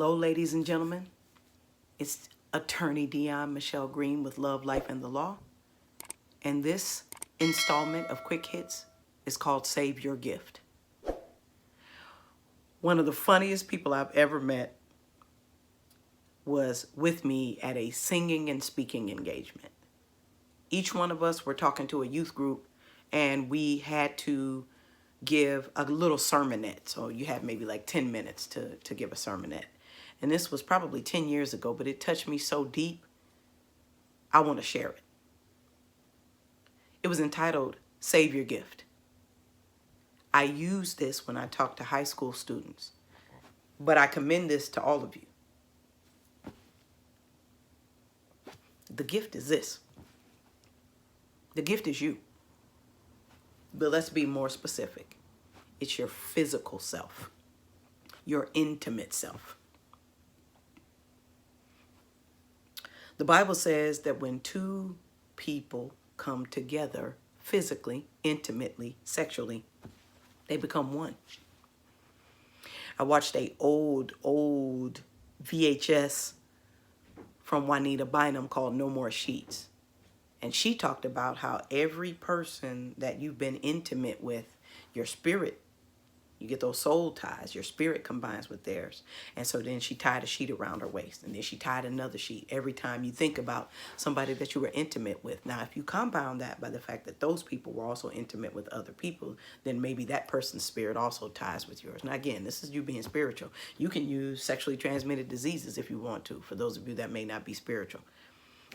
Hello, ladies and gentlemen. It's Attorney Dion Michelle Green with Love, Life, and the Law. And this installment of Quick Hits is called Save Your Gift. One of the funniest people I've ever met was with me at a singing and speaking engagement. Each one of us were talking to a youth group, and we had to give a little sermonette. So you have maybe like 10 minutes to give a sermonette. And this was probably 10 years ago, but it touched me so deep, I want to share it. It was entitled, Save Your Gift. I use this when I talk to high school students, but I commend this to all of you. The gift is this. The gift is you. But let's be more specific. It's your physical self, your intimate self. The Bible says that when two people come together physically, intimately, sexually, they become one. I watched a old VHS from Juanita Bynum called No More Sheets. And she talked about how every person that you've been intimate with, your spirit, you get those soul ties, your spirit combines with theirs. And so then she tied a sheet around her waist, and then she tied another sheet every time you think about somebody that you were intimate with. Now, if you compound that by the fact that those people were also intimate with other people, then maybe that person's spirit also ties with yours. Now, again, this is you being spiritual. You can use sexually transmitted diseases if you want to, for those of you that may not be spiritual.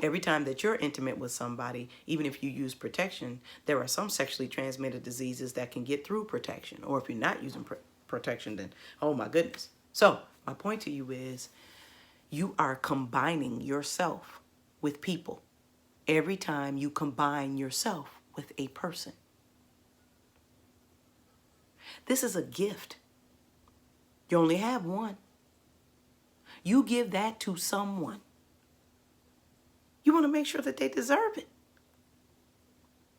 Every time that you're intimate with somebody, even if you use protection, there are some sexually transmitted diseases that can get through protection. Or if you're not using protection, then, oh my goodness. So my point to you is you are combining yourself with people every time you combine yourself with a person. This is a gift. You only have one. You give that to someone. You want to make sure that they deserve it.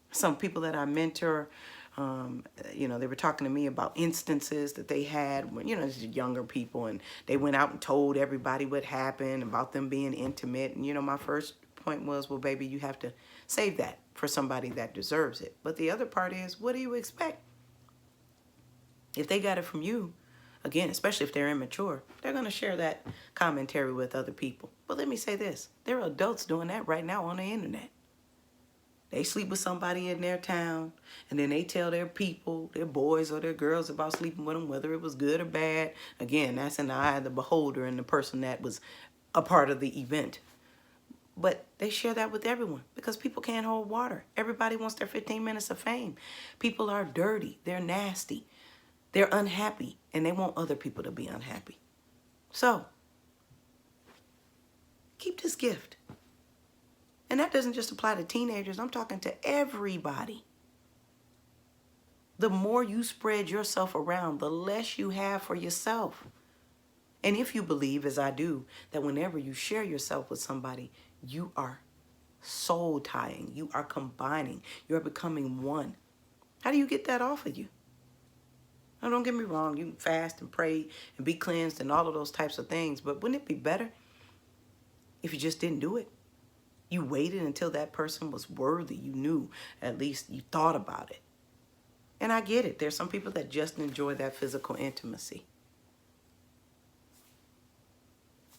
Some people that I mentor, they were talking to me about instances that they had when, these younger people, and they went out and told everybody what happened about them being intimate. And, my first point was, well, baby, you have to save that for somebody that deserves it. But the other part is, what do you expect? If they got it from you, again, especially if they're immature, they're going to share that commentary with other people. But let me say this. There are adults doing that right now on the internet. They sleep with somebody in their town, and then they tell their people, their boys or their girls, about sleeping with them, whether it was good or bad. Again, that's in the eye of the beholder and the person that was a part of the event. But they share that with everyone because people can't hold water. Everybody wants their 15 minutes of fame. People are dirty. They're nasty. They're unhappy, and they want other people to be unhappy. So, keep this gift. And that doesn't just apply to teenagers. I'm talking to everybody. The more you spread yourself around, the less you have for yourself. And if you believe, as I do, that whenever you share yourself with somebody, you are soul tying, you are combining, you're becoming one. How do you get that off of you? Now, don't get me wrong, you can fast and pray and be cleansed and all of those types of things, but wouldn't it be better if you just didn't do it? You waited until that person was worthy. You knew, at least you thought about it. And I get it. There's some people that just enjoy that physical intimacy.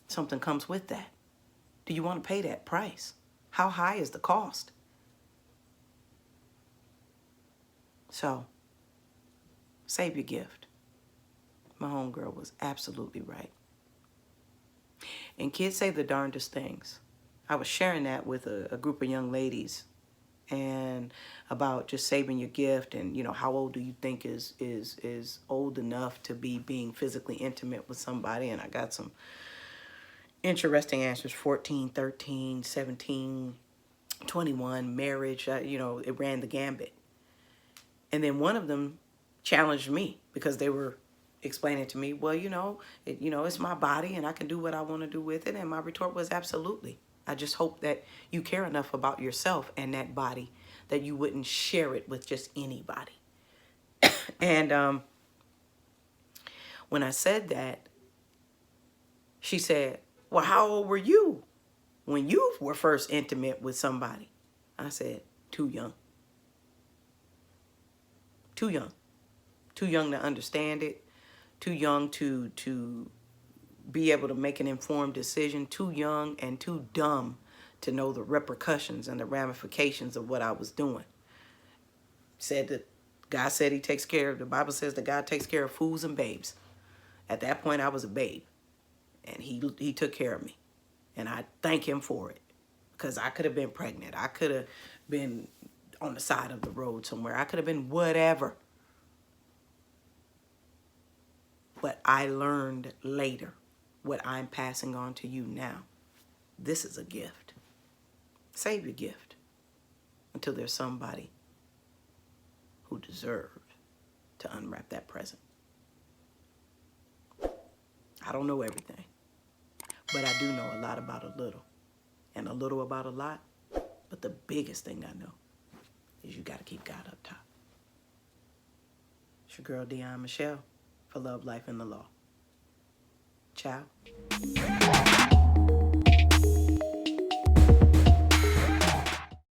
Something comes with that. Do you want to pay that price? How high is the cost? So, save your gift. My homegirl was absolutely right. And kids say the darndest things. I was sharing that with a group of young ladies, and about just saving your gift, and how old do you think is old enough to be being physically intimate with somebody? And I got some interesting answers: 14, 13, 17, 21, marriage. It ran the gambit. And then one of them challenged me because they were explaining to me, well, it's my body and I can do what I want to do with it. And my retort was, absolutely. I just hope that you care enough about yourself and that body that you wouldn't share it with just anybody. And when I said that, She said, well, how old were you when you were first intimate with somebody? I said, too young. Too young. Too young to understand it. Too young to be able to make an informed decision. Too young and too dumb to know the repercussions and the ramifications of what I was doing. Said that God said he takes care of, the Bible says that God takes care of fools and babes. At that point, I was a babe. And he took care of me. And I thank him for it. Because I could have been pregnant. I could have been on the side of the road somewhere. I could have been whatever. But I learned later what I'm passing on to you now. This is a gift. Save your gift until there's somebody who deserves to unwrap that present. I don't know everything, but I do know a lot about a little, and a little about a lot. But the biggest thing I know is you got to keep God up top. It's your girl, Dion Michelle, for Love, Life, and the Law. Ciao.